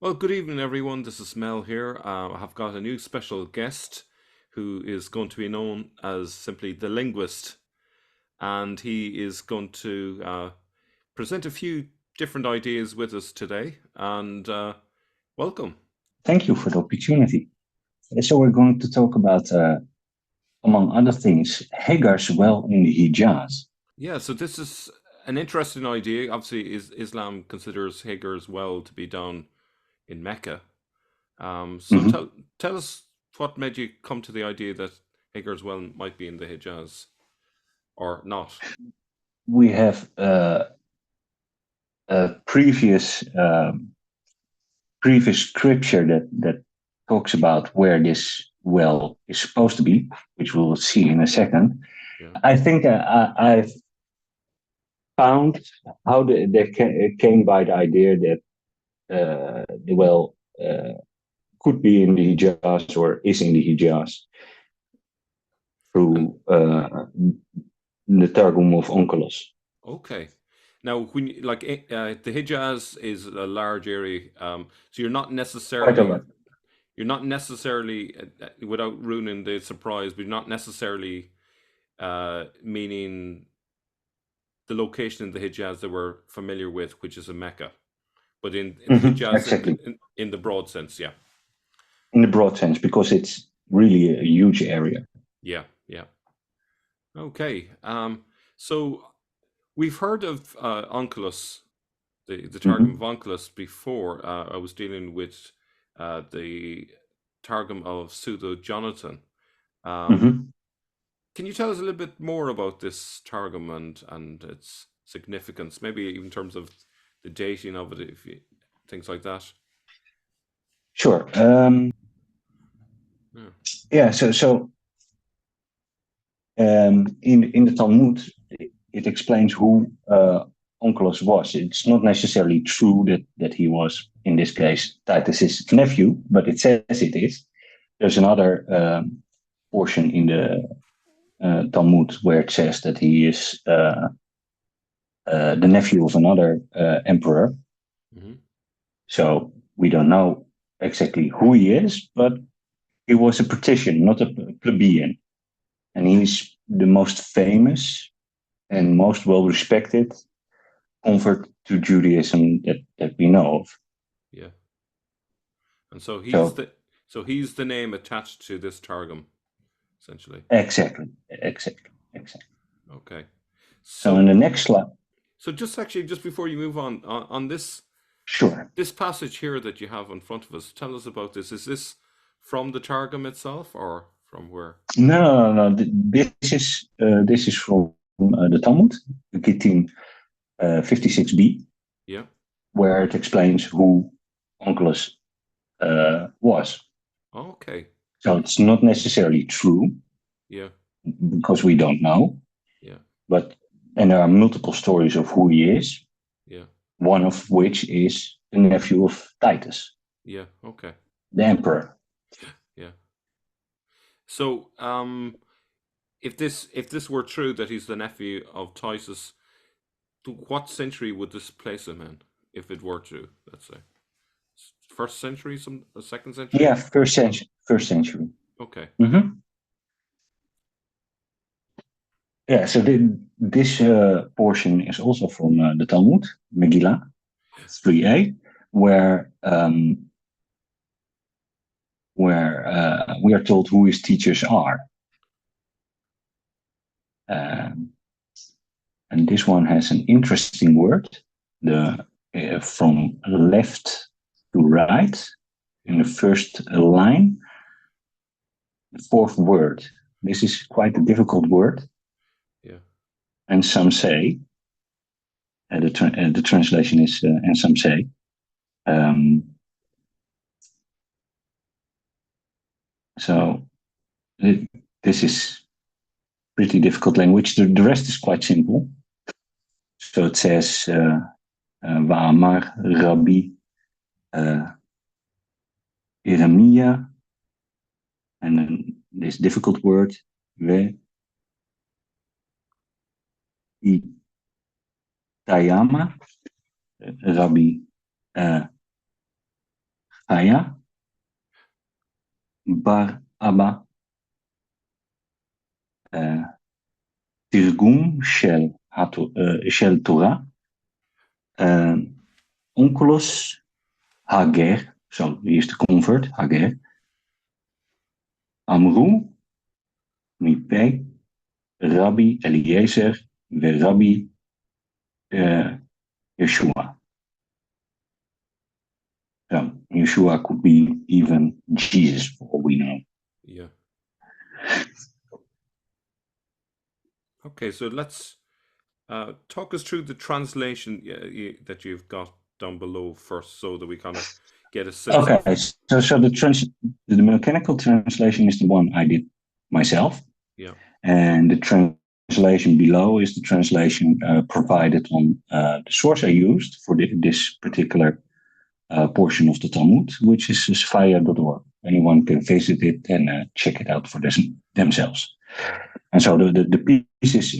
Well, good evening, everyone. This is Mel here. I have got a new special guest who is going to be known as simply the linguist, and he is going to present a few different ideas with us today. And welcome. Thank you for the opportunity. So we're going to talk about, among other things, Hagar's well in the Hijaz. Yeah, so this is an interesting idea. Obviously, Islam considers Hagar's well to be down in Mecca. So Mhm. tell us what made you come to the idea that Hagar's well might be in the Hijaz or not. We have a previous scripture that talks about where this well is supposed to be, which we'll see in a second. Yeah. I think I've found how they came by the idea that the well could be in the Hijaz or is in the Hijaz And through the Targum of Onkelos. okay. Now, the Hijaz is a large area, so Quite a lot. you're not necessarily without ruining the surprise, but you're not necessarily meaning the location in the Hijaz that we're familiar with, which is in Mecca, but in the Hijaz Exactly. in the broad sense, yeah, In the broad sense, because it's really a huge area. yeah, yeah. Okay. So we've heard of Onkelos, the Targum of Mm-hmm. Onkelos before. I was dealing with the Targum of Pseudo Jonathan. Um, Mm-hmm. can you tell us a little bit more about this Targum and its significance? Maybe even in terms of the dating of it, if you, things like that. Sure. Yeah. Yeah. In the Talmud, it explains who Onkelos was. It's not necessarily true that he was, in this case, Titus's nephew, but it says it is. There's another portion in the Talmud where it says that he is the nephew of another emperor. Hmm. So we don't know exactly who he is, but he was a patrician, not a plebeian. And he's the most famous and most well respected convert to Judaism that we know of. Yeah. And so So he's the name attached to this Targum, essentially. exactly. Okay. So in So the next slide, just before you move on sure. this passage here that you have in front of us, tell us about this. Is this from the Targum itself or from where? No. This is from the Talmud, Gittin 56b, Yeah. where it explains who Onkelos was. Okay. So it's not necessarily true Yeah. because we don't know, Yeah. but and there are multiple stories of who he is. Yeah. One of which is the nephew of Titus, Yeah. Okay. the emperor. Yeah. So, if this were true that he's the nephew of Titus, to what century would this place him in? If it were true, let's say first century, some second Yeah, century. first century. First century. Okay. Mm-hmm. Yeah. So this portion is also from the Talmud, Megillah 3a, where we are told who his teachers are. Um, and this one has an interesting word, the from left to right in Yeah. the first line, the fourth word. This is quite a difficult word, Yeah. and some say, the translation is, and some say, um, so this is pretty difficult language. The rest is quite simple. So it says, Wa'amar Rabbi uh, Iremia, and then this difficult word, Ve Itayama, Rabbi uh, Chaya, Bar Abba, Tirgum Shel Torah, Onkelos Hagar, so here's the convert, Hagar, Amru, Mipei, Rabbi Eliezer, Rabbi Yeshua. So Yeshua could be even Jesus, for all we know. Yeah. Okay, so let's talk us through the translation that you've got down below first, so that we kind of get a sense of. Okay, so the mechanical translation is the one I did myself. Yeah. And the translation below is the translation provided on the source I used for this particular portion of the Talmud, which is sfaya.org. Anyone can visit it and check it out for themselves. Yeah. And so the pieces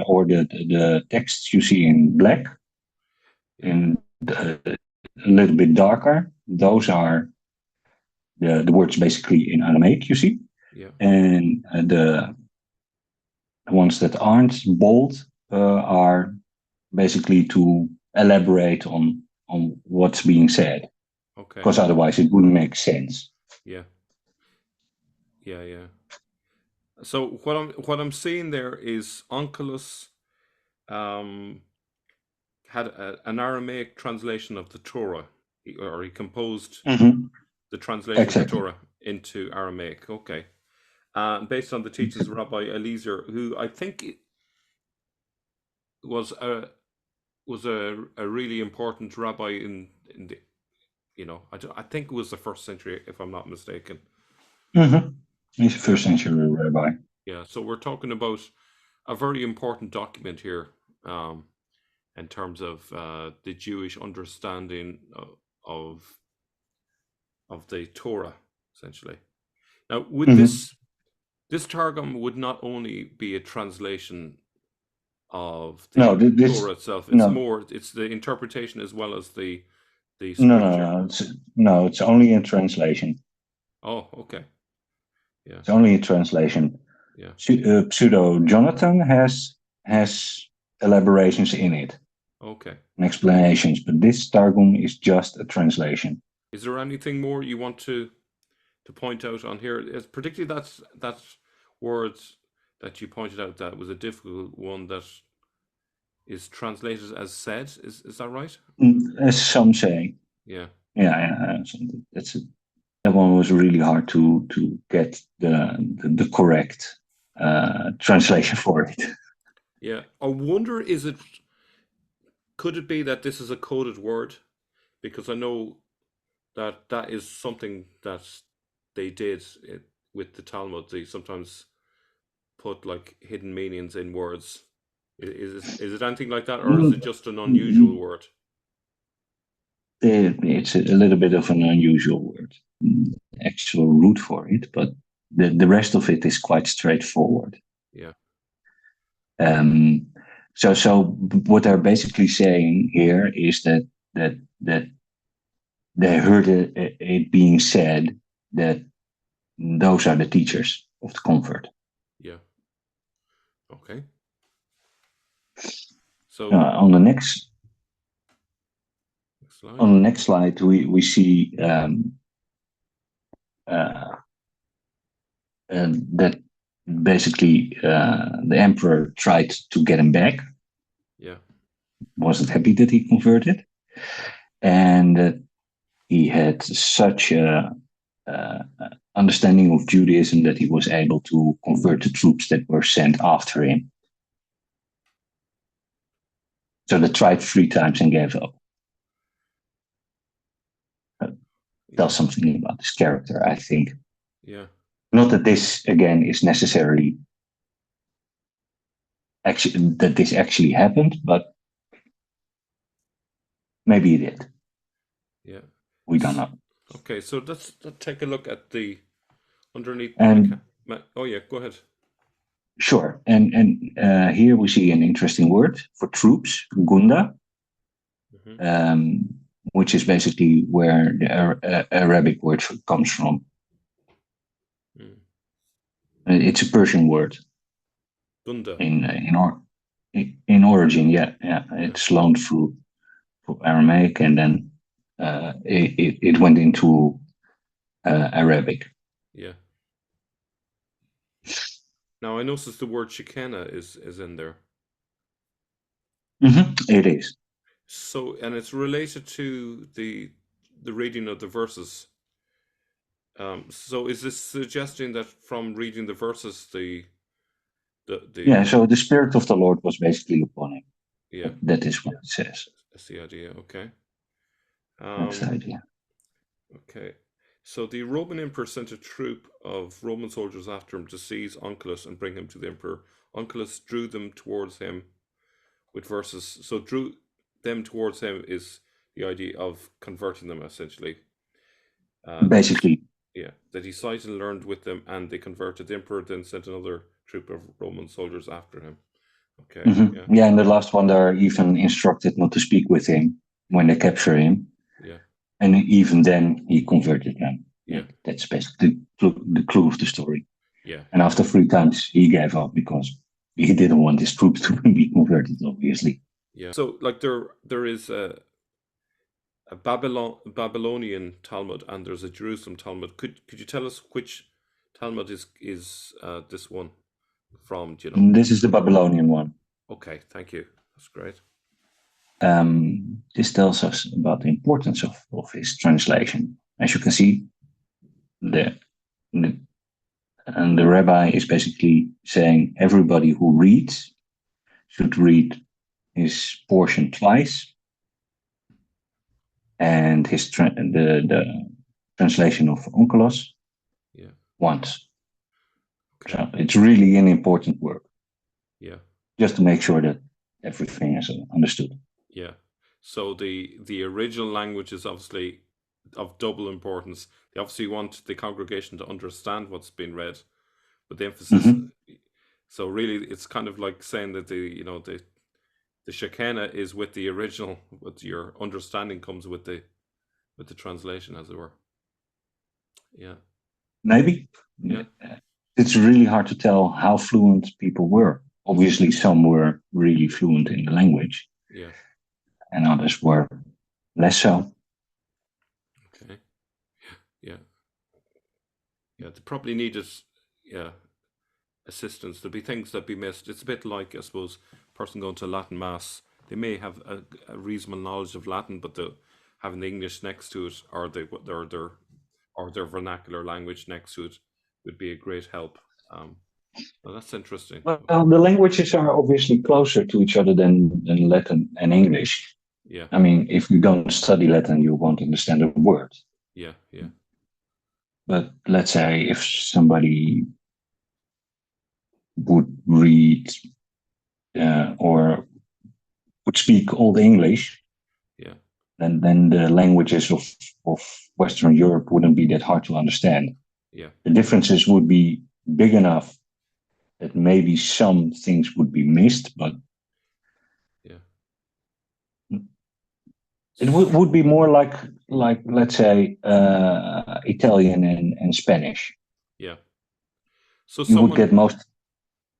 or the texts you see in black, and a little bit darker, those are the words basically in Aramaic, you see. Yeah. And the ones that aren't bold are basically to elaborate on what's being said. Okay. Because otherwise it wouldn't make sense. Yeah. Yeah, yeah. So what I'm seeing there is Onkelos had an Aramaic translation of the Torah, or he composed the translation of the Torah into Aramaic. Okay. Based on the teachings of Rabbi Eliezer, who I think was a really important rabbi in the, I think it was the 1st century, if I'm not mistaken. He's a first century rabbi. Yeah, so we're talking about a very important document here, in terms of the Jewish understanding of the Torah, essentially. Now, with this Targum would not only be a translation of the Torah itself. It's the interpretation as well as the scripture. It's only a translation. Oh, okay. Yeah. It's only a translation. Yeah. Pseudo Jonathan has elaborations in it. Okay. And explanations, but this Targum is just a translation. Is there anything more you want to point out on here? Particularly that words that you pointed out, that was a difficult one, that is translated as said. Is that right? As some say. Yeah. Yeah. That one was really hard to get the correct translation for it. Yeah. I wonder, could it be that this is a coded word? Because I know that is something that they did with the Talmud. They sometimes put like hidden meanings in words. Is it anything like that, or is it just an unusual word? It's a little bit of an unusual word. Actual root for it, but the rest of it is quite straightforward. Yeah. So what they're basically saying here is that they heard it being said that those are the teachers of the convert. Yeah. Okay. So on the next slide. On the next slide, we see that basically the emperor tried to get him back. Yeah. Wasn't happy that he converted, and he had such a understanding of Judaism that he was able to convert the troops that were sent after him. So they tried 3 times and gave up. Tells something about his character, I think. Yeah. Not that this again is necessarily that this actually happened, but maybe it did. Yeah. We don't know. Okay, so let's take a look at the underneath. Oh yeah, go ahead. Sure. And here we see an interesting word for troops, gunda. which is basically where the Arabic word comes from. It's a Persian word. Bunda. In origin, yeah. It's loaned through Aramaic, and then it went into Arabic. Yeah. Now I noticed the word Shekinah is in there. It is. So, and it's related to the reading of the verses. So is this suggesting that from reading the verses, Yeah, so the Spirit of the Lord was basically upon him. Yeah. That is what it says. That's the idea, okay. That's the idea. Okay. So the Roman emperor sent a troop of Roman soldiers after him to seize Onkelos and bring him to the emperor. Onkelos drew them towards him with verses. So drew them towards him is the idea of converting them, essentially. Basically. That he cited and learned with them, and they converted. The emperor then sent another troop of Roman soldiers after him. Okay. Yeah, and the last one, they're even instructed not to speak with him when they capture him. Yeah. And even then, he converted them. Yeah. That's basically the clue of the story. Yeah. And after 3 times, he gave up because he didn't want his troops to be converted, obviously. Yeah. So, like, there is a Babylonian Talmud and there's a Jerusalem Talmud. Could you tell us which Talmud is this one from? Do you know? This is the Babylonian one. Okay, thank you. That's great. This tells us about the importance of his translation. As you can see, the rabbi is basically saying everybody who reads should read his portion twice, and the translation of Onkelos once. Okay. So it's really an important work. Yeah. Just to make sure that everything is understood. Yeah. So the original language is obviously of double importance. They obviously want the congregation to understand what's being read, but the emphasis. So really, it's kind of like saying that the Shekinah is with the original, but your understanding comes with the translation, as it were. Yeah. Maybe. Yeah. It's really hard to tell how fluent people were. Obviously, some were really fluent in the language. Yeah. And others were less so. Okay. Yeah. Yeah. They probably needed, assistance. There'd be things that'd be missed. It's a bit like, I suppose, a person going to Latin Mass. They may have a reasonable knowledge of Latin, but having the English next to it, or their vernacular language next to it, would be a great help. Well, that's interesting. Well, the languages are obviously closer to each other than Latin and English. Yeah. I mean, if you don't study Latin, you won't understand a word. Yeah, yeah. But let's say if somebody would read or would speak Old English, yeah, then the languages of Western Europe wouldn't be that hard to understand. Yeah. The differences would be big enough that maybe some things would be missed, but it would be more like let's say Italian and Spanish. Yeah. So you would get most.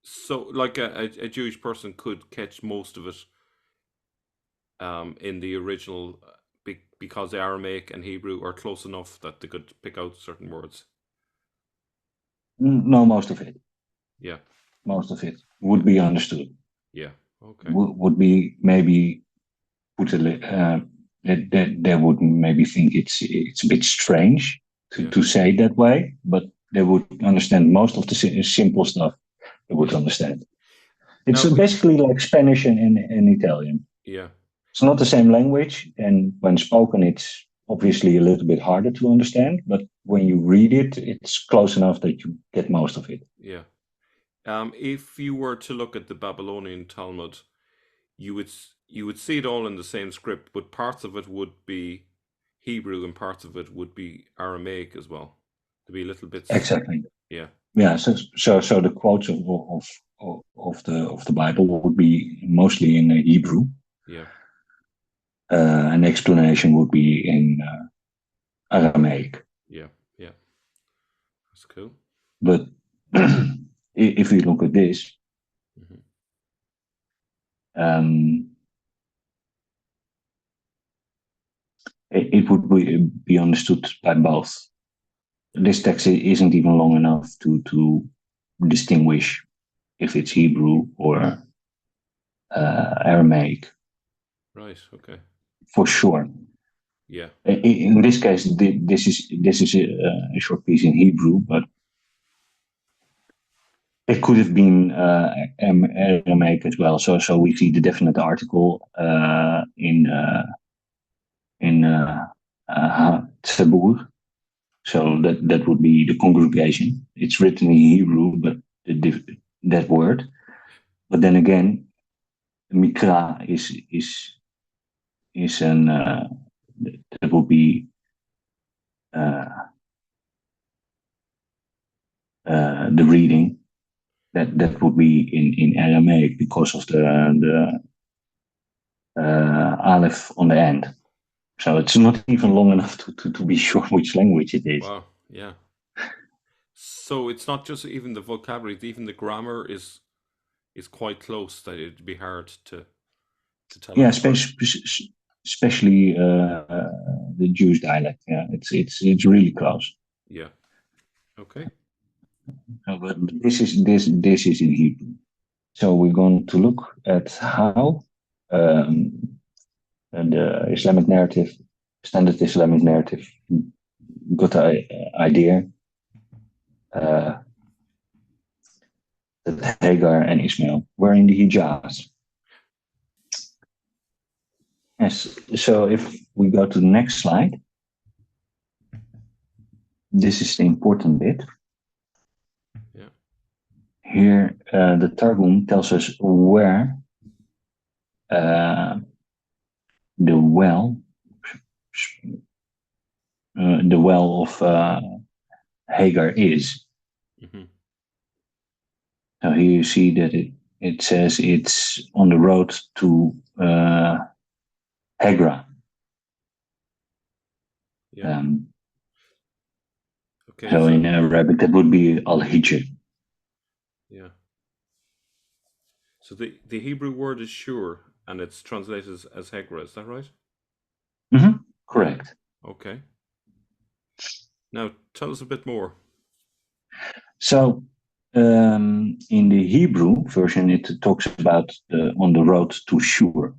So like a Jewish person could catch most of it in the original because the Aramaic and Hebrew are close enough that they could pick out certain words. No, most of it. Yeah. Most of it would be understood. Yeah. Okay. Would be maybe put they would maybe think it's a bit strange to say it that way, but they would understand most of the simple stuff. They would understand. It's basically like Spanish and Italian. Yeah. It's not the same language, and when spoken, it's obviously a little bit harder to understand. But when you read it, it's close enough that you get most of it. Yeah. If you were to look at the Babylonian Talmud, you would see it all in the same script, but parts of it would be Hebrew and parts of it would be Aramaic as well. To be a little bit exactly. Yeah. Yeah. So the quotes of the Bible would be mostly in Hebrew. Yeah. an explanation would be in Aramaic. Yeah, yeah. That's cool. But if we look at this, it would be understood by both. This text isn't even long enough to distinguish if it's Hebrew or Aramaic. Right. Okay. For sure. Yeah. In this case, this is a short piece in Hebrew, but it could have been Aramaic as well. So we see the definite article in Tzabur. So that would be the congregation. It's written in Hebrew, but that word. But then again, Mikra is an that would be the reading that would be in Aramaic because of the aleph on the end. So it's not even long enough to be sure which language it is. Wow. Yeah. So it's not just even the vocabulary; even the grammar is quite close. That it'd be hard to tell. Yeah, especially the Jewish dialect. Yeah, it's really close. Yeah. Okay. But this is in Hebrew. So we're going to look at how the Islamic narrative, standard Islamic narrative, got the idea that Hagar and Ishmael were in the Hijaz. Yes. So if we go to the next slide, this is the important bit. Yeah. Here, the Targum tells us where the well of Hagar is. Mm-hmm. So here you see that it says it's on the road to Hagar. Yeah. Okay. So in Arabic, that would be Al-Hijr. Yeah. So the Hebrew word is sure, and it's translated as Hegra. Is that right? Mm-hmm. Correct. Yeah. Okay. Now tell us a bit more. So in the Hebrew version, it talks about on the road to Shur.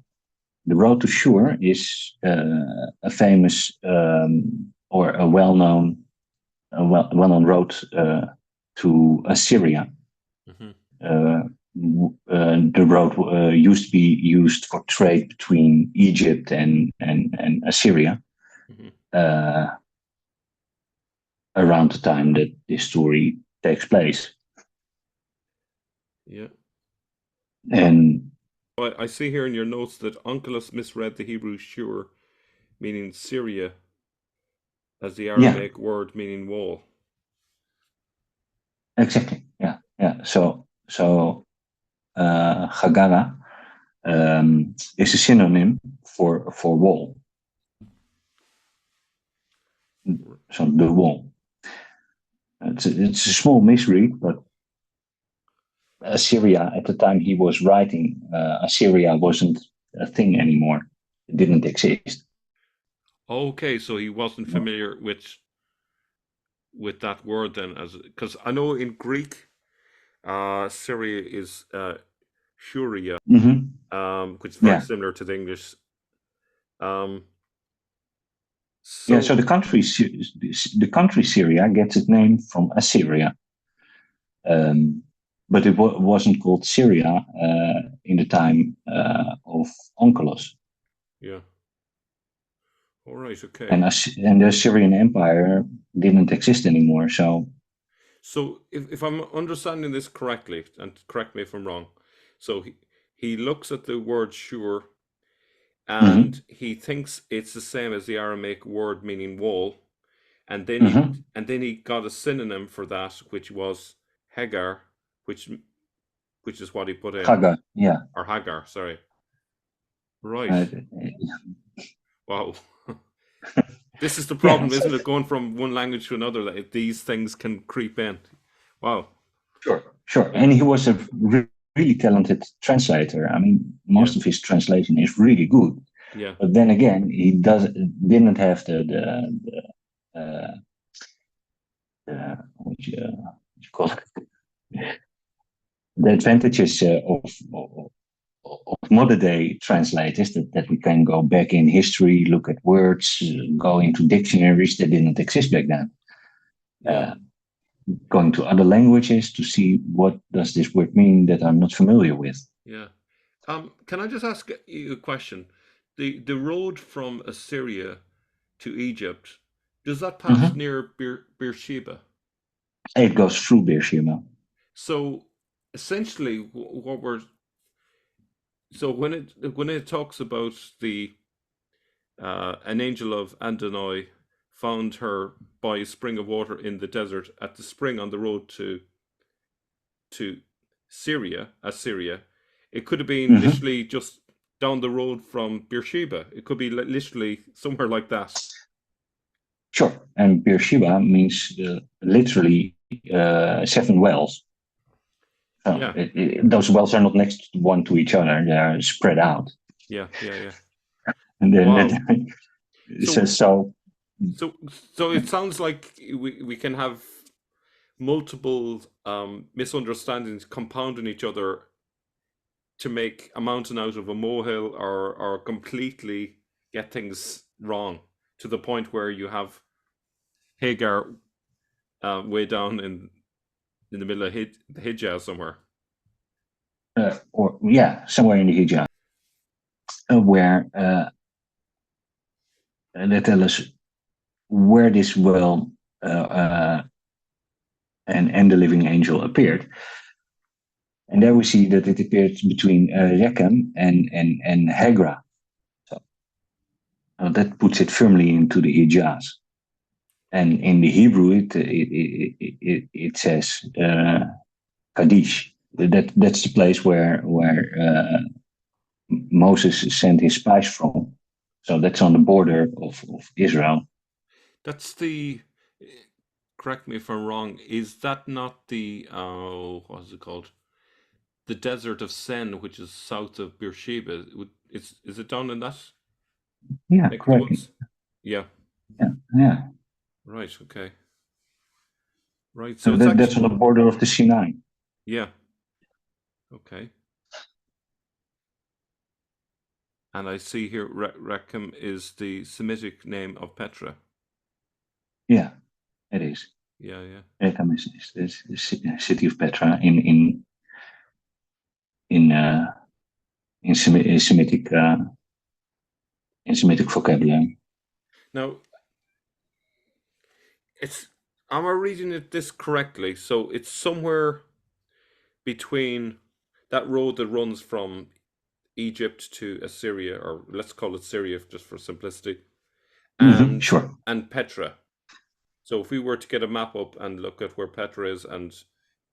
The road to Shur is a famous or a well-known road to Assyria. Mm-hmm. The road used to be used for trade between Egypt and Assyria. Mm-hmm. Around the time that this story takes place. Yeah. And I see here in your notes that Onkelos misread the Hebrew shur, meaning Syria, as the Aramaic word meaning wall. Exactly. Yeah. So Hagara is a synonym for wall. So the wall. It's a small misread, but Assyria at the time he was writing, Assyria wasn't a thing anymore. It didn't exist. Okay, so he wasn't familiar with that word then, as because I know in Greek, Syria is Shuria, which is very similar to the English. So the country Syria gets its name from Assyria, but it wasn't called Syria in the time of Onkelos. Yeah. All right. Okay. And the Assyrian Empire didn't exist anymore. So if I'm understanding this correctly, and correct me if I'm wrong, so he looks at the word sure, and he thinks it's the same as the Aramaic word meaning wall, and then he got a synonym for that, which was Hagar, which is what he put in. Hagar, yeah. Or Hagar, sorry. Right. Wow. This is the Yeah, problem, isn't it? Going from one language to another, that these things can creep in. Wow. sure. And he was a really talented translator. I mean, Yeah. most of his translation is really good. Yeah. But then again, he didn't have what you call it, the advantages of modern day translators that we can go back in history, look at words, go into dictionaries that didn't exist back then. Yeah. Going to other languages to see what does this word mean that I'm not familiar with. Yeah. Can I just ask you a question? The road from Assyria to Egypt, does that pass Mm-hmm. near Beersheba? It goes through Beersheba. So essentially, what we're so when it talks about the an angel of Adonai found her by a spring of water in the desert at the spring on the road to Assyria. It could have been Mm-hmm. literally just down the road from Beersheba. It could be literally somewhere like that. Sure. And Beersheba means literally seven wells. So Yeah, those wells are not next one to each other; they are spread out. yeah, yeah, yeah. And then Wow. that, so, So so so so it sounds like we can have multiple misunderstandings compounding each other to make a mountain out of a molehill, or completely get things wrong to the point where you have Hagar way down in the middle of the Hijaz somewhere. or yeah, somewhere in the Hijaz, where they tell us where this well and the living angel appeared. And there we see that it appeared between Rechem and Hagra. So that puts it firmly into the Hijaz. And in the Hebrew, it says Kadesh. That's the place where Moses sent his spies from. So that's on the border of Israel. That's the. Correct me if I'm wrong. Is that not the what is it called? The desert of Sen, which is south of Beersheba. Is it down in that Yeah, neck of the correctly. woods? Yeah. Yeah, yeah. Right. Okay. Right. So So it's that's actually. on the border of the Sinai. Yeah. Okay. And I see here Rechem is the Semitic name of Petra. Yeah, it is. Yeah. Yeah. Rechem is the city of Petra in uh, in Semitic vocabulary. Now it's. Am I reading this correctly? So it's somewhere between that road that runs from Egypt to Assyria, or let's call it Syria just for simplicity, Mm-hmm, and sure. Petra. So if we were to get a map up and look at where Petra is, and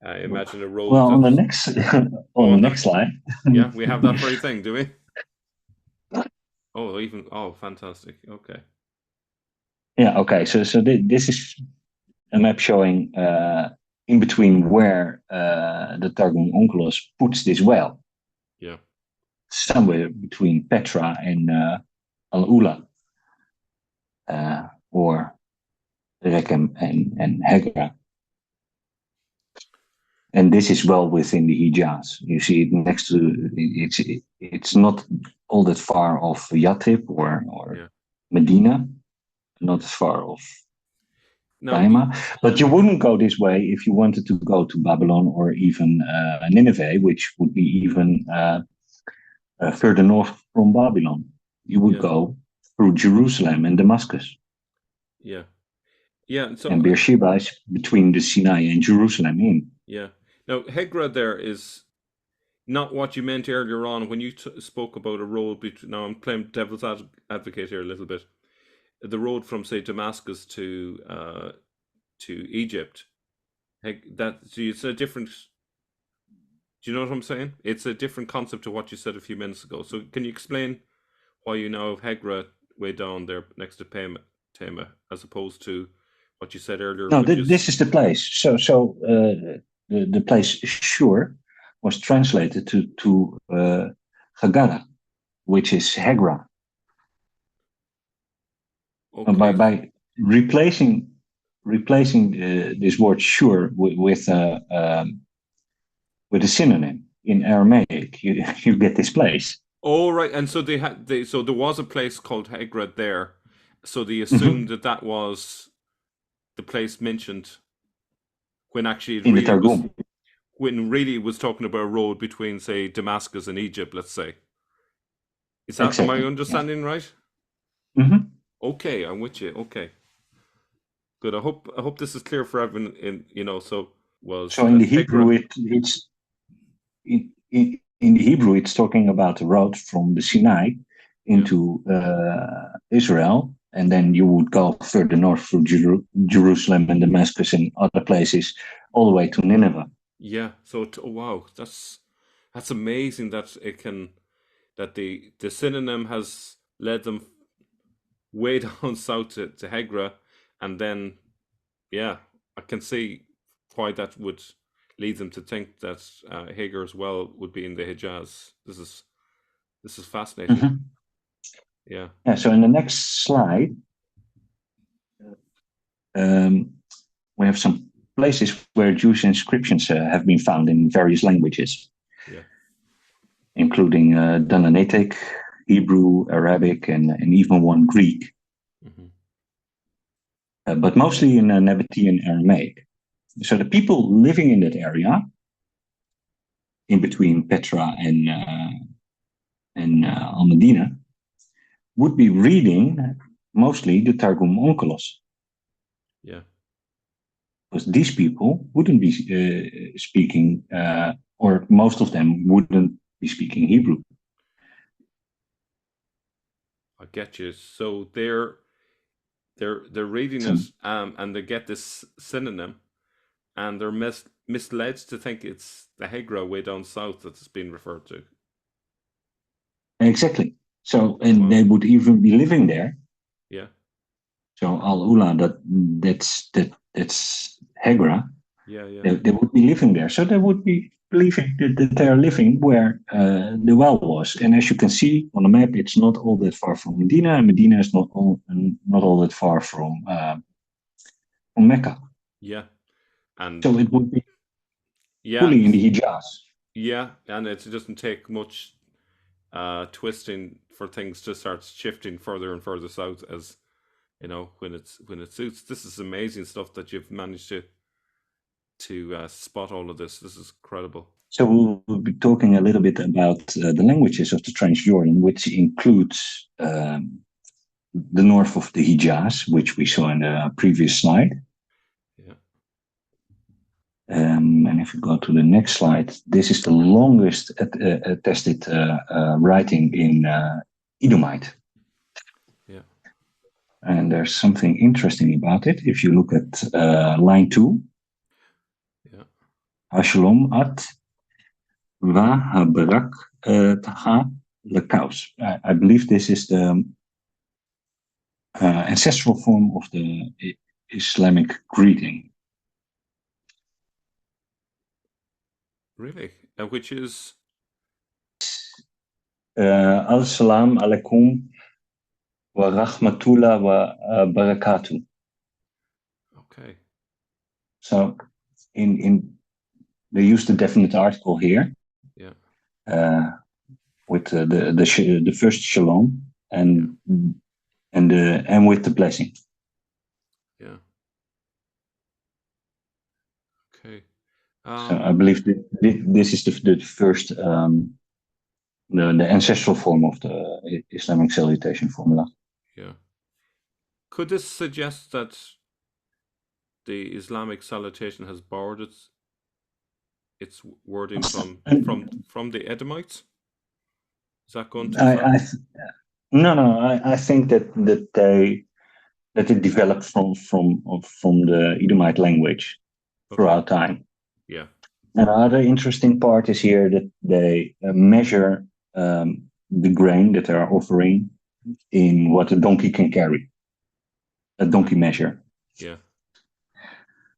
imagine a road Well, on the that's next oh, on the on next that, slide. yeah, we have that very thing, do we? Oh, fantastic. Okay, Yeah. Okay. So this is a map showing in between where the Targum Onkelos puts this well, yeah, somewhere between Petra and Al Ula, or Rechem and Hagra. And this is well within the Hijaz. You see it next to it's not all that far off Yatrib or yeah. Medina, not as far off Now, Taima. But you wouldn't go this way if you wanted to go to Babylon or even Nineveh, which would be even further north from Babylon. You would yeah, go through Jerusalem and Damascus. yeah, yeah. So, And Beersheba is between the Sinai and Jerusalem in. yeah. Now, Hegra there is not what you meant earlier on when you spoke about a road between. Now, I'm playing devil's advocate here a little bit. The road from, say, Damascus to Egypt. That see, it's a different. Do you know what I'm saying? It's a different concept to what you said a few minutes ago. So, can you explain why you now have Hegra way down there next to Tema, as opposed to what you said earlier, No, which is this is the place. So the place Shur was translated to Hagara, which is Hegra. okay. By replacing this word Shur with a synonym in Aramaic, you get this place. Oh, right. And so so there was a place called Hegra there. So they Mm-hmm. assumed that was the place mentioned when actually In the Targum. it was talking about a road between, say, Damascus and Egypt, let's say. Am I Exactly. Yeah. understanding right? Mm-hmm. Okay, I'm with you. Okay. Good. I hope this is clear for everyone so was So in the Hegra. Hebrew, it's in the Hebrew, it's talking about the road from the Sinai Yeah. into Israel, and then you would go further north through Jerusalem and Damascus and other places, all the way to Nineveh. Yeah. So oh, wow, that's amazing that the synonym has led them way down south to Hegra, and then yeah, I can see why that would lead them to think that Hagar as well would be in the Hijaz. This is fascinating. Mm-hmm. Yeah. Yeah. So in the next slide, we have some places where Jewish inscriptions have been found in various languages, Yeah. including Dananitic, Hebrew, Arabic, and even one Greek, Hmm. but mostly in Nabatean Aramaic. So the people living in that area, in between Petra and Al Medina, would be reading mostly the Targum Onkelos, Yeah. because these people wouldn't be speaking, or most of them wouldn't be speaking Hebrew. I get you. So they're reading So it, and they get this synonym, and they're misled to think it's the Hegra way down south that's being referred to. exactly. So and Wow. they would even be living there. Yeah. So Al Ula, that's Hegra. Yeah. Yeah. They would be living there. So they would be believing that they are living where the well was. And as you can see on the map, it's not all that far from Medina, and Medina is not all that far from Mecca. Yeah. And So it would be yeah, fully in the Hijaz. yeah, and it doesn't take much twisting for things to start shifting further and further south, as when it suits. This is amazing stuff that you've managed to spot all of this. This is incredible. So we'll be talking a little bit about the languages of the Transjordan, which includes the north of the Hijaz, which we saw in the previous slide. Yeah. And if we go to the next slide, this is the longest attested writing in Edomite. Yeah. And there's something interesting about it. If you look at line 2, Yeah. Hashalom at va habarak taha lekaus. I believe this is the ancestral form of the Islamic greeting. Really? Which is As-salam alaikum wa rahmatullah wa barakatuh. okay. So in they use the definite article here Yeah. with the first shalom Yeah. and with the blessing. Yeah. Okay. So I believe that this is the first the ancestral form of the Islamic salutation formula. Yeah. Could this suggest that the Islamic salutation has borrowed its wording from the Edomites? Is that going too far? No, I think that it developed from the Edomite language Okay. throughout time. Yeah. And another interesting part is here that they measure the grain that they are offering in what a donkey can carry, a donkey measure. Yeah.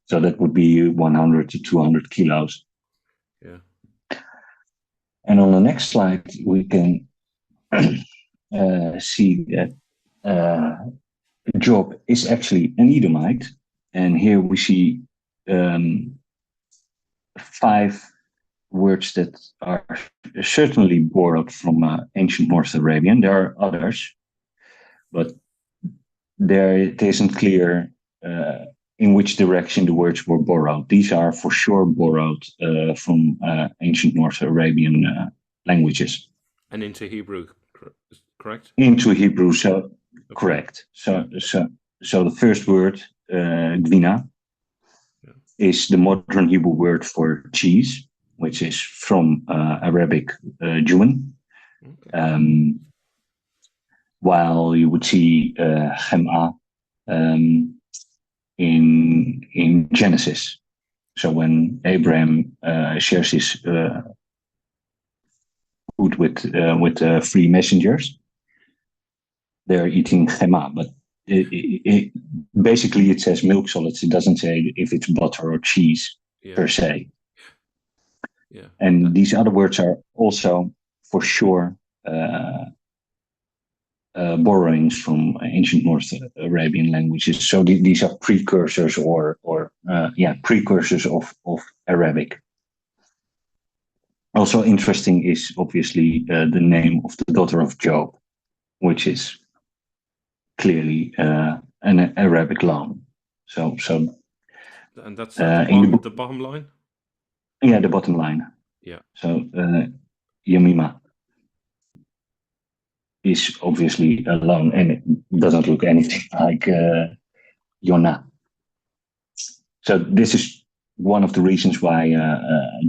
So that would be 100 to 200 kilos. Yeah. And on the next slide, we can see that Job is actually an Edomite. And here we see 5 words that are certainly borrowed from ancient North Arabian. There are others, but there it isn't clear in which direction the words were borrowed. These are for sure borrowed from ancient North Arabian languages. And into Hebrew, correct? Into Hebrew, so Okay. correct. So the first word, gvina, is the modern Hebrew word for cheese, which is from Arabic Jewin. Okay. While you would see chem'a in Genesis. So when Abraham shares his food with 3 messengers, they're eating chem'a, but basically it says milk solids. It doesn't say if it's butter or cheese per se. Yeah. And these other words are also for sure borrowings from ancient North Arabian languages. So these are precursors precursors of Arabic. Also interesting is obviously the name of the daughter of Job, which is clearly an Arabic loan. So and that's the bottom line? Yeah, the bottom line. Yeah. So Yamima is obviously a loan, and it doesn't look anything like Yonah. So this is one of the reasons why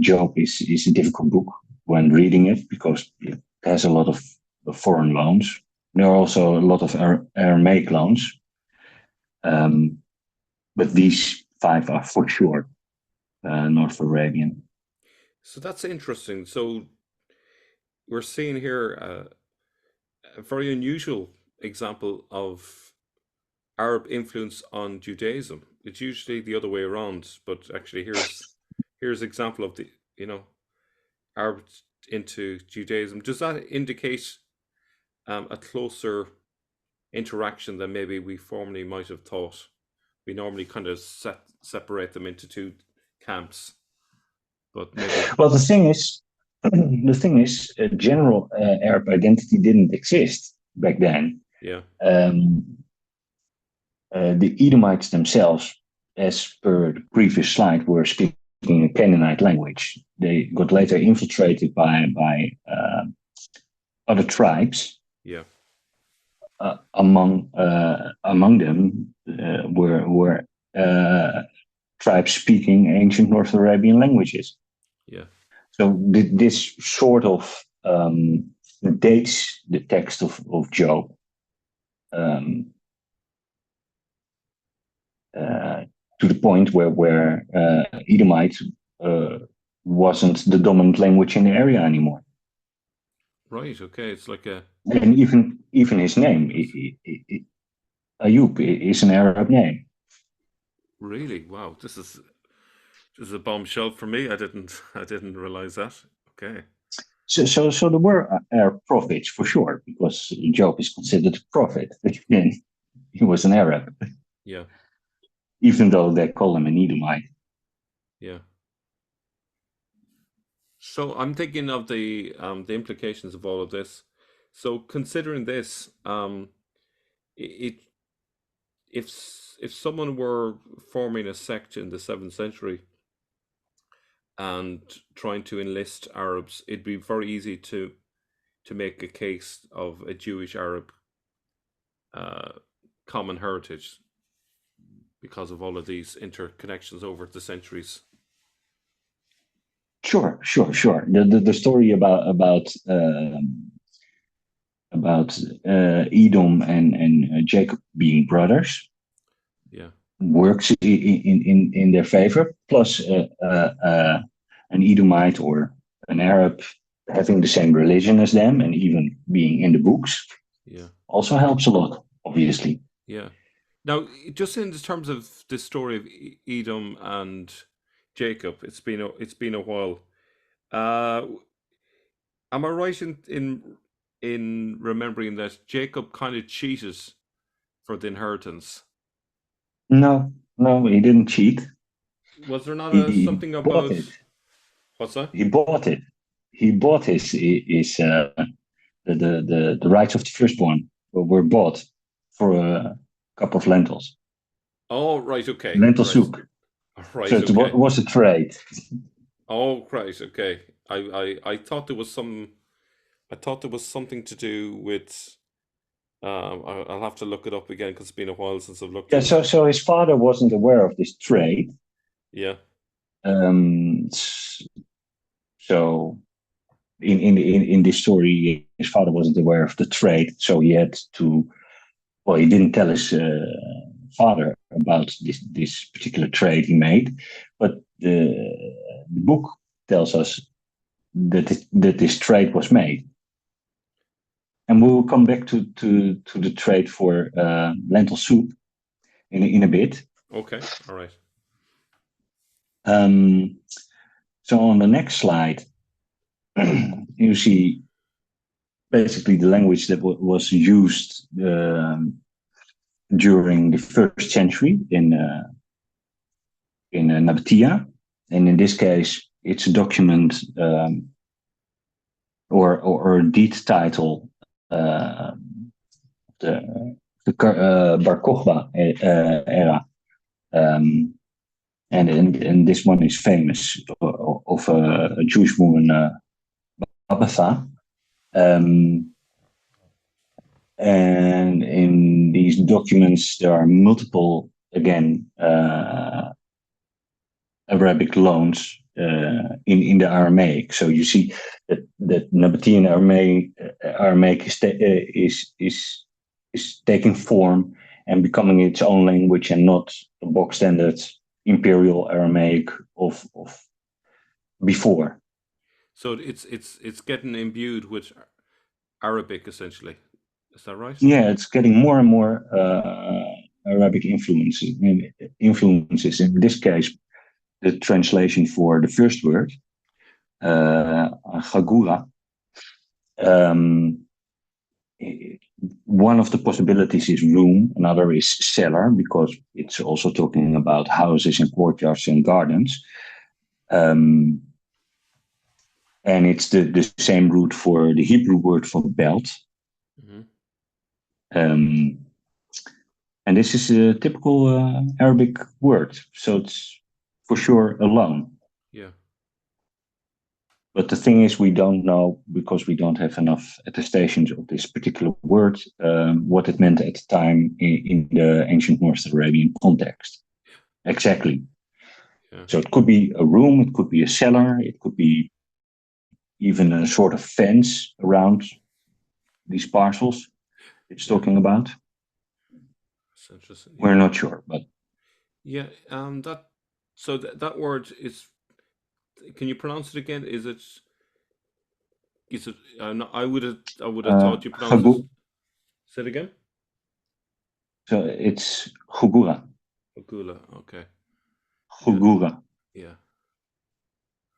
Job is a difficult book when reading it, because it has a lot of foreign loans. There are also a lot of Aramaic loans, but these 5 are for sure North Arabian. So that's interesting. So we're seeing here a very unusual example of Arab influence on Judaism. It's usually the other way around, but actually here's an example of the Arab into Judaism. Does that indicate a closer interaction than maybe we formerly might have thought? We normally kind of separate them into 2 camps, but maybe. Well, the thing is, general Arab identity didn't exist back then. Yeah. The Edomites themselves, as per the previous slide, were speaking a Canaanite language. They got later infiltrated by other tribes. Yeah. Among them were tribes speaking ancient North Arabian languages. Yeah. So this sort of dates the text of Job to the point where Edomite wasn't the dominant language in the area anymore. Right. Okay. It's like and even his name, Ayub, is an Arab name. Really? Wow. This is a bombshell for me. I didn't realize that. Okay. So there were Arab prophets for sure, because Job is considered a prophet. He was an Arab. Yeah. Even though they call him an Edomite. Yeah. So I'm thinking of the implications of all of this. So considering this, if someone were forming a sect in the 7th century and trying to enlist Arabs, it'd be very easy to make a case of a Jewish Arab common heritage because of all of these interconnections over the centuries. Sure. The story about Edom and Jacob being brothers, works in their favor. Plus, an Edomite or an Arab having the same religion as them and even being in the books Yeah. Also helps a lot, obviously. Yeah. Now, just in terms of the story of Edom and Jacob, it's been a while. Uh, am I right in remembering that Jacob kind of cheated for the inheritance? No, no, he didn't cheat. Was there not He something bought about it. what's that? He bought it. He bought his the rights of the firstborn were bought for a cup of lentils, Oh, right, okay, lentil right, soup. So right, it okay. was a trade. Oh, right, okay. I thought there was some. I thought there was something to do with. I'll have to look it up again because it's been a while since I've looked Yeah. at it. So his father wasn't aware of this trade. Yeah. Um, so in this story, his father wasn't aware of the trade, so he had to. Well, he didn't tell his father about this particular trade he made, but the book tells us that this trade was made. And we will come back to the trade for lentil soup in a bit. Okay. All right. Um, so on the next slide, you see basically the language that was used during the first century in Nabatea, and in this case, it's a document or a deed title the Bar Kokhba era. Um, and this one is famous of a Jewish woman, Abatha. Um, and in these documents, there are multiple, again, Arabic loans in the Aramaic. So you see that Nabatean Aramaic is taking form and becoming its own language and not the box standard imperial Aramaic of before. So it's getting imbued with Arabic essentially. Is that right? Yeah, it's getting more and more Arabic influences. In this case, the translation for the first word, Hagura. Um, One of the possibilities is room, another is cellar, because it's also talking about houses and courtyards and gardens. Um, and it's the same root for the Hebrew word for belt. Mm-hmm. Um, and this is a typical Arabic word, so it's for sure a loan. Yeah. But the thing is, we don't know because we don't have enough attestations of this particular word, what it meant at the time in the ancient North Arabian context. Exactly. Yeah. So it could be a room, it could be a cellar, it could be even a sort of fence around these parcels it's Yeah. talking about. That's interesting. We're Yeah. not sure, but Yeah. That. So that word is. Can you pronounce it again? Is it? Is it? I would have thought you pronounced it. Hagu, Say it again. so it's Hugura. Ogula. Okay. Yeah. Hugura. Yeah.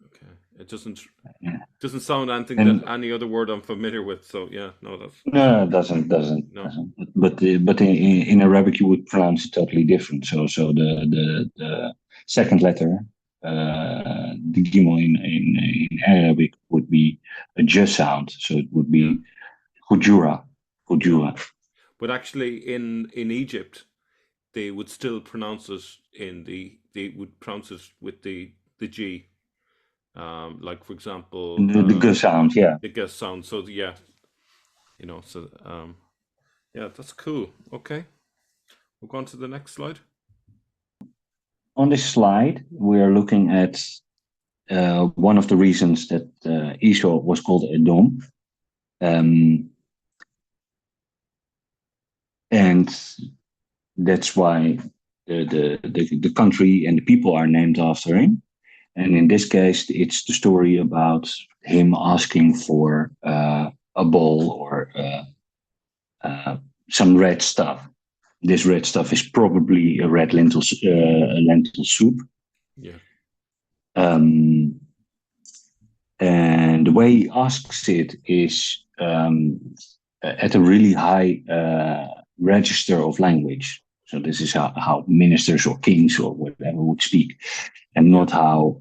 Okay. It doesn't Yeah. doesn't sound anything that And any other word I'm familiar with. So yeah. No. no, it doesn't. No. But in Arabic you would pronounce it totally different. So the second letter, the gimel in Arabic would be a j sound. So it would Yeah. be hujura, Yeah. hujura. But actually, in Egypt, they would still pronounce it they would pronounce it with the G. Like for example, The g sound, yeah. the G sound. So yeah, So yeah, that's cool. Okay, we'll go on to the next slide. On this slide, we are looking at one of the reasons that Esau was called Edom. Um, and that's why the country and the people are named after him. And in this case, it's the story about him asking for a bowl or some red stuff. This red stuff is probably a red lentil soup. Yeah. And the way he asks it is at a really high register of language. So this is how ministers or kings or whatever would speak, and not how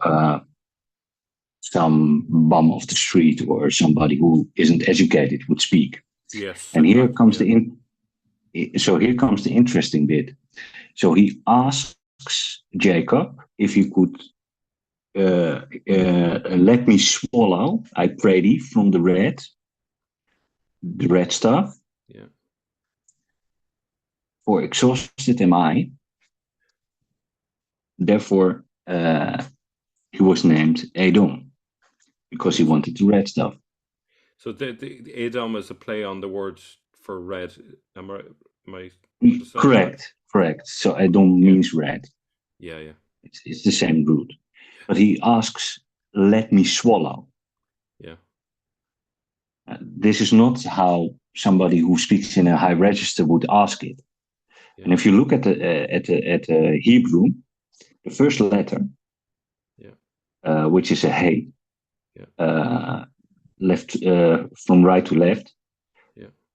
some bum off the street or somebody who isn't educated would speak. Yes. And here comes here comes the interesting bit. So he asks Jacob if he could let me swallow, I pray thee, from the red stuff. Yeah. For exhausted am I. Therefore, he was named Edom, because he wanted the red stuff. So the Edom is a play on the word for red. Am I Correct. So Edom means red. Yeah. It's the same root. But he asks, let me swallow. Yeah. This is not how somebody who speaks in a high register would ask it. Yeah. And if you look at the Hebrew, the first letter, which is a hey, left from right to left,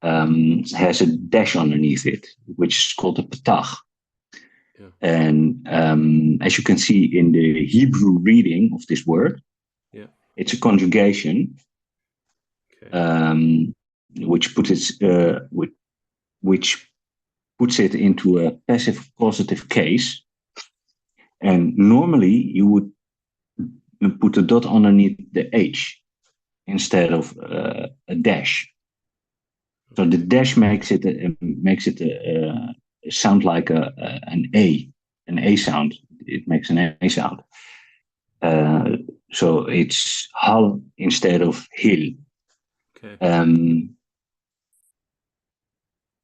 has a dash underneath it, which is called a petach. Yeah. And as you can see in the Hebrew reading of this word, it's a conjugation, which puts it into a passive causative case. And normally you would put a dot underneath the H instead of a dash. So the dash makes it sound like an A sound. It makes an A sound. So it's hal instead of hil. Okay.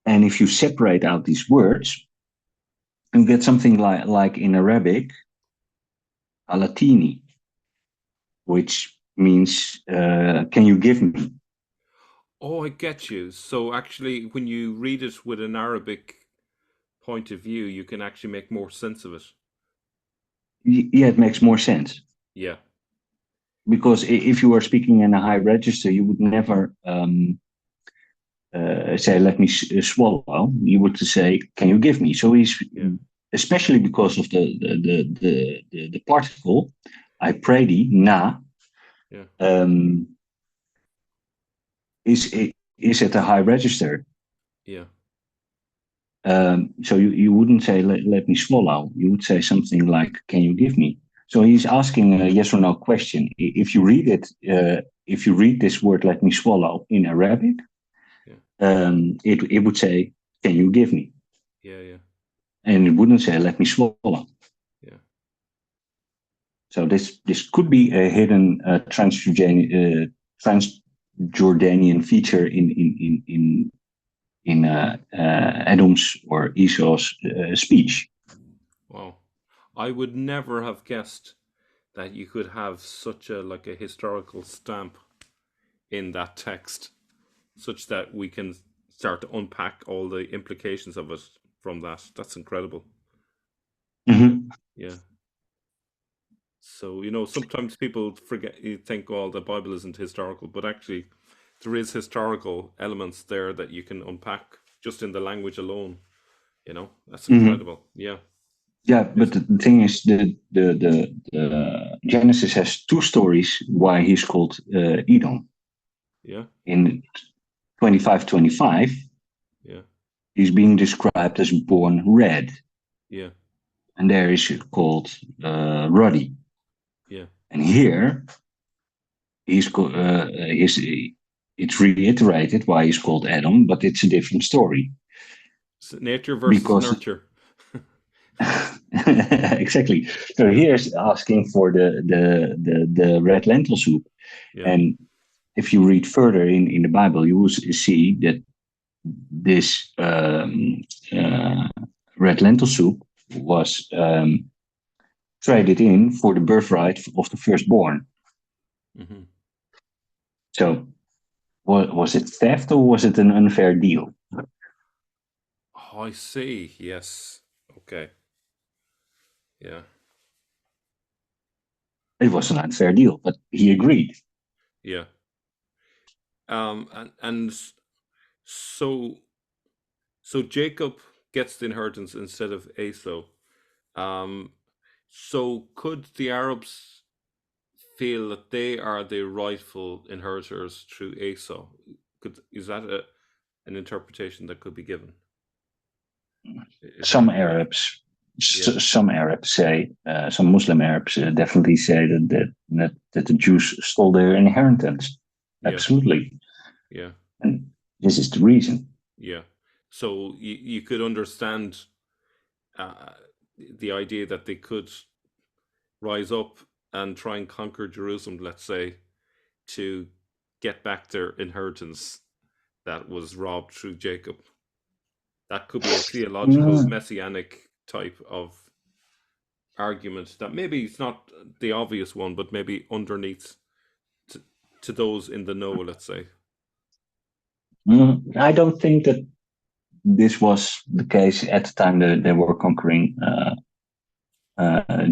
And if you separate out these words, you get something like in Arabic, alatini, which means can you give me? Oh, I get you. So actually, when you read it with an Arabic point of view, you can actually make more sense of it. Yeah, it makes more sense. Yeah. Because if you are speaking in a high register, you would never say, let me swallow. You would say, can you give me? So he's, especially because of the particle, I pray thee, na, is at a high register. Yeah. So you wouldn't say, let me swallow. You would say something like, can you give me? So he's asking a yes or no question. If you read it, if you read this word, let me swallow, in Arabic, it would say, can you give me? Yeah. And it wouldn't say, let me swallow. Yeah. So this could be a hidden Transjordanian feature in Edom's or Esau's speech. Wow. I would never have guessed that you could have such a historical stamp in that text, such that we can start to unpack all the implications of it from that. That's incredible. Mm-hmm. Yeah. So, sometimes people think, oh, the Bible isn't historical, but actually there is historical elements there that you can unpack just in the language alone. That's incredible. Mm-hmm. Yeah. Yeah, but the thing is, the Genesis has two stories why he's called Edom. Yeah. In 25:25, he's being described as born red. Yeah. And there is called ruddy. Yeah. And here, it's reiterated why he's called Adam, but it's a different story. So nature versus nurture. Exactly. So here's asking for the red lentil soup. Yeah. And if you read further in the Bible, you will see that this red lentil soup was traded in for the birthright of the firstborn. Mm-hmm. So was it theft or was it an unfair deal? Oh, I see. Yes. Okay. Yeah. It was an unfair deal, but he agreed. Yeah. And so Jacob gets the inheritance instead of Esau. Um, so could the Arabs feel that they are the rightful inheritors through Esau? Is that an interpretation that could be given? Is that Some a belief? Arabs, Yeah. some Arabs say, some Muslim Arabs definitely say that the Jews stole their inheritance. Yeah. Absolutely, Yeah. and this is the reason. Yeah. So you could understand uh, the idea that they could rise up and try and conquer Jerusalem, let's say, to get back their inheritance that was robbed through Jacob. That could be a theological, Mm, messianic type of argument that maybe it's not the obvious one, but maybe underneath to those in the know, let's say. I don't think that this was the case at the time that they were conquering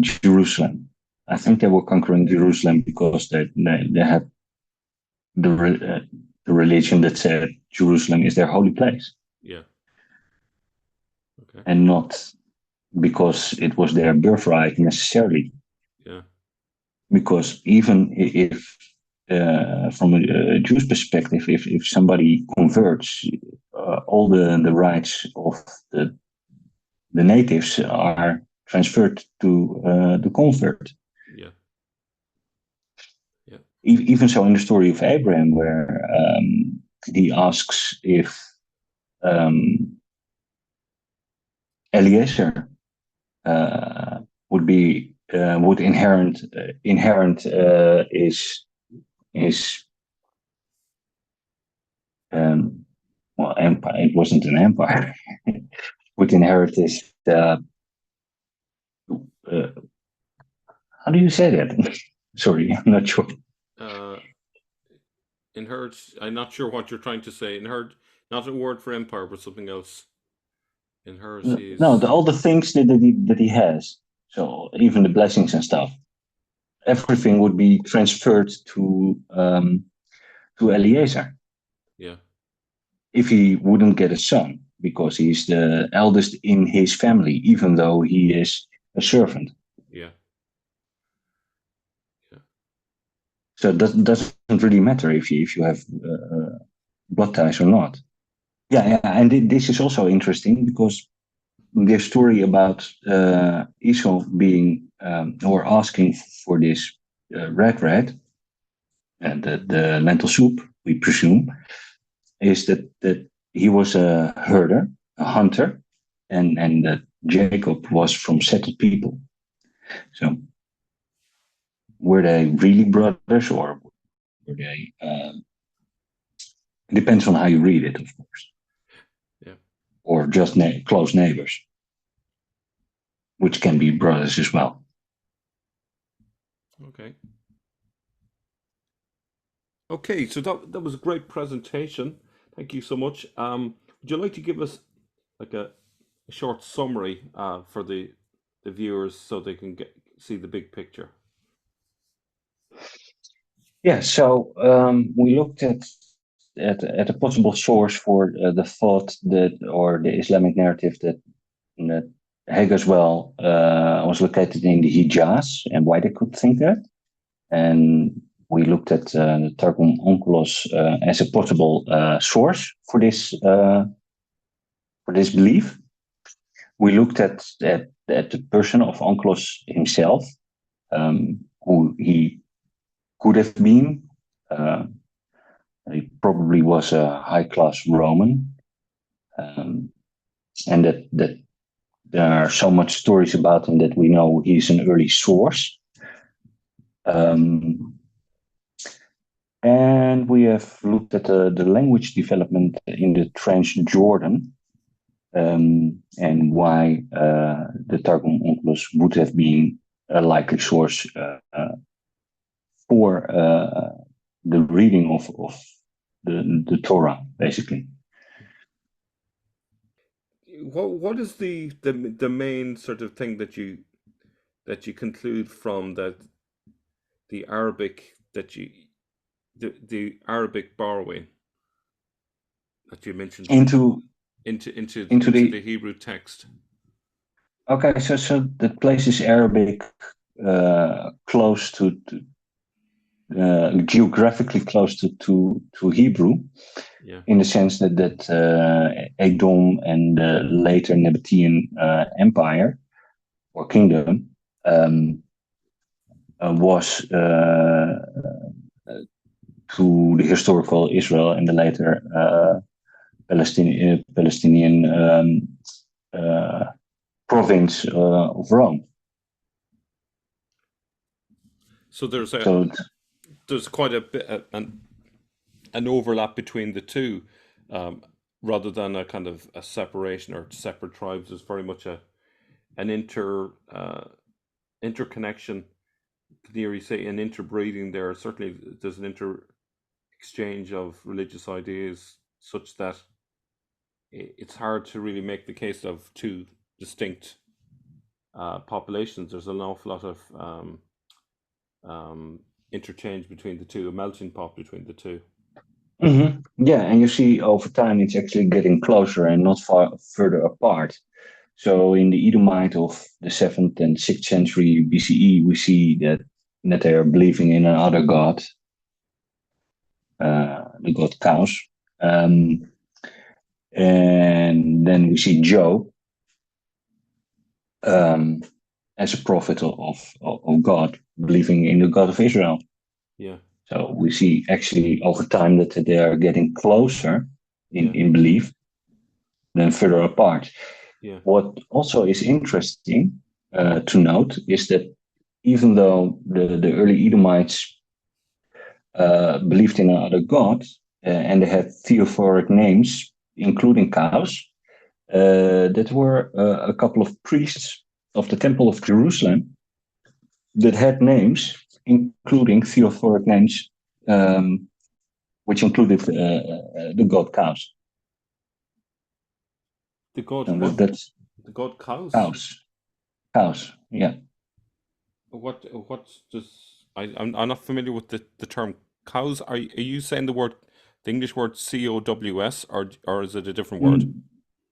Jerusalem. I Okay. think they were conquering Jerusalem because they had the religion that said Jerusalem is their holy place, Yeah. Okay. and not because it was their birthright necessarily. Yeah. Because even if, from a Jewish perspective, if somebody converts, all the rights of the, the natives are transferred to the convert. Yeah. Yeah. Even so, in the story of Abraham, where he asks if um, Eliezer would inherent is um, well, empire. It wasn't an empire. Would inherit his. Uh, how do you say that? Sorry, I'm not sure. Uh, inherit. I'm not sure what you're trying to say. Inherit, not a word for empire, but something else. Inherit No, is. all the things that he has. So even the blessings and stuff, everything would be transferred to Eliezer Yeah. if he wouldn't get a son because he's the eldest in his family, even though he is a servant. Yeah. Yeah. So that doesn't really matter if you have blood ties or not. Yeah, yeah, and this is also interesting because the story about Esau being or asking for this red red and the lentil soup, we presume, is that he was a herder, a hunter, and that Jacob was from settled people. So were they really brothers or were they? Depends on how you read it, of course, Yeah. or just close neighbors, which can be brothers as well. Okay. Okay. So that was a great presentation. Thank you so much. Would you like to give us like a short summary for the viewers so they can see the big picture? Yeah, so we looked at a possible source for the thought that, or the Islamic narrative that Hagar's well was located in the Hijaz and why they could think that. And we looked at the Targum Onkelos as a possible source for this belief. We looked at the person of Onkelos himself, who he could have been. Uh, he probably was a high class Roman, um, and that there are so much stories about him that we know he's an early source. Um, and we have looked at the language development in the Transjordan and why the Targum Onkelos would have been a likely source for the reading of the Torah, basically. what is the main sort of thing that you conclude from the Arabic that you the Arabic borrowing that you mentioned into into the the Hebrew text? okay. So that place is Arabic, close geographically close to Hebrew, Yeah, in the sense that Edom and the later Nabatean Empire or kingdom was to the historical Israel and the later Palestinian province of Rome. so So there's quite a bit an overlap between the two, rather than a kind of a separation or separate tribes. There's very much an interconnection. Near you say an interbreeding there. Certainly, there's an exchange of religious ideas such that it's hard to really make the case of two distinct populations. There's an awful lot of interchange between the two, a melting pot between the two. yeah, and you see over time it's actually getting closer and not far further apart. So in the Edomite of the 7th and 6th century BCE, we see that they are believing in another god, the god Chaos. And then we see Job as a prophet of God, believing in the God of Israel. Yeah, So we see actually over time that they are getting closer yeah, in belief than further apart. yeah, What also is interesting to note is that even though the early Edomites believed in another god and they had theophoric names, including cows, that were a couple of priests of the Temple of Jerusalem that had names, including theophoric names, which included the god cows. the god And what? that's The god cows? cows, yeah. What does I'm not familiar with the term cows. Are you saying the English word COWS, or is it a different word? Mm,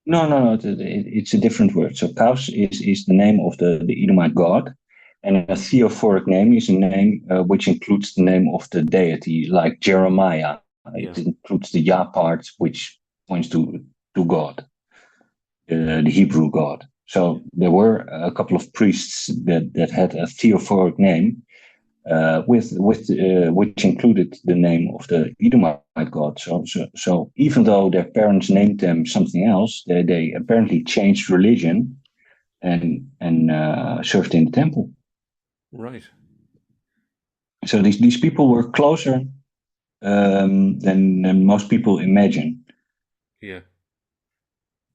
no. It's a different word. So cows is the name of the Edomite god, and a theophoric name is a name which includes the name of the deity, like Jeremiah. Yeah, It includes the Yah part, which points to God, the Hebrew God. yeah, So there were a couple of priests that had a theophoric name, with which included the name of the Edomite god. So even though their parents named them something else, they apparently changed religion and served in the temple. right. So these people were closer than most people imagine. Yeah,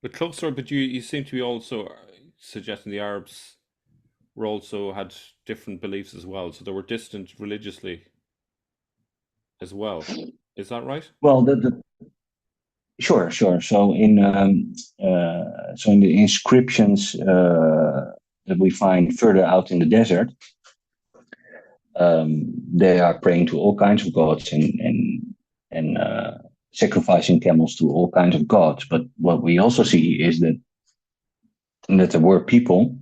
but closer. But you seem to be also suggesting the Arabs were also had different beliefs as well, so they were distant religiously as well. Is that right? Well, sure. So in the inscriptions that we find further out in the desert, they are praying to all kinds of gods and sacrificing camels to all kinds of gods. But what we also see is that there were people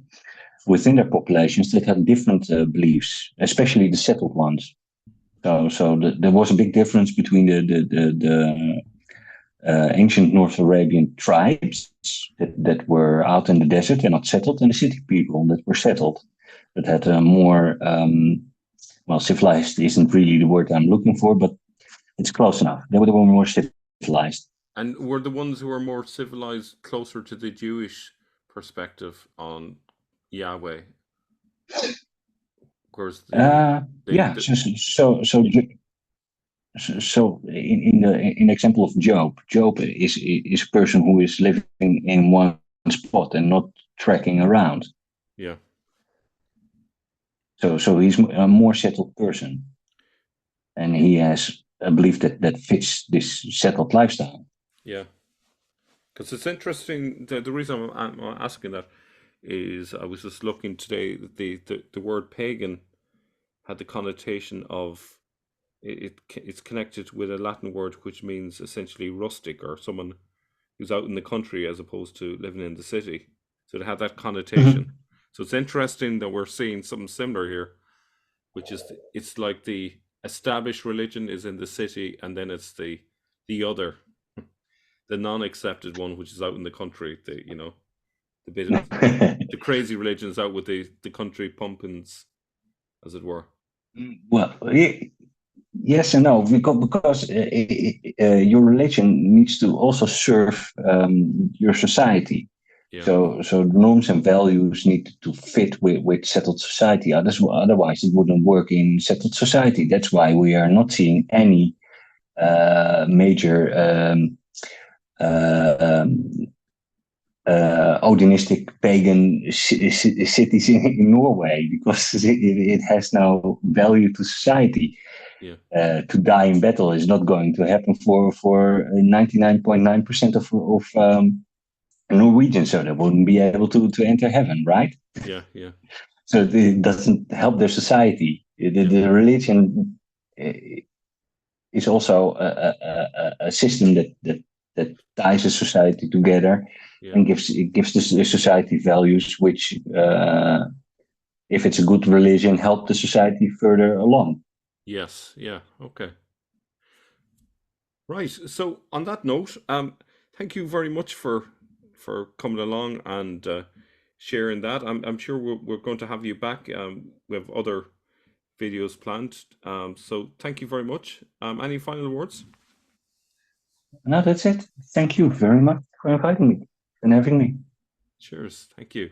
within their populations that had different beliefs, especially the settled ones. So there was a big difference between the ancient North Arabian tribes that were out in the desert and not settled, and the city people that were settled, that had a more well, civilized isn't really the word I'm looking for, but it's close enough. They were more civilized. And were the ones who were more civilized closer to the Jewish perspective on Yahweh, whereas Yeah. the So in the example of Job is a person who is living in one spot and not trekking around. yeah, So he's a more settled person, and he has a belief that fits this settled lifestyle. yeah. Because it's interesting. The reason I'm asking that is I was just looking today. The word pagan had the connotation of it's connected with a Latin word which means essentially rustic or someone who's out in the country as opposed to living in the city. So it had that connotation. Mhm. So it's interesting that we're seeing something similar here, which is it's like the established religion is in the city, and then it's the other, the non-accepted one, which is out in the country. The bit of the crazy religions out with the country pumpkins, as it were. Well, yes and no, because your religion needs to also serve your society. Yeah, So norms and values need to fit with settled society. Otherwise, it wouldn't work in settled society. That's why we are not seeing any major uh, um, Odinistic pagan cities in Norway, because it has no value to society. yeah, To die in battle is not going to happen for 99.9% of Norwegians, so they wouldn't be able to enter heaven, right? yeah, yeah, So it doesn't help their society. yeah, The religion is also a system that ties a society together yeah. and gives the society values, which, if it's a good religion, help the society further along. Yes, yeah. Okay. Right. So on that note, thank you very much for coming along and sharing that. I'm sure we're going to have you back. We have other videos planned. So thank you very much. Any final words? No, that's it. Thank you very much for inviting me and having me. Cheers. Thank you.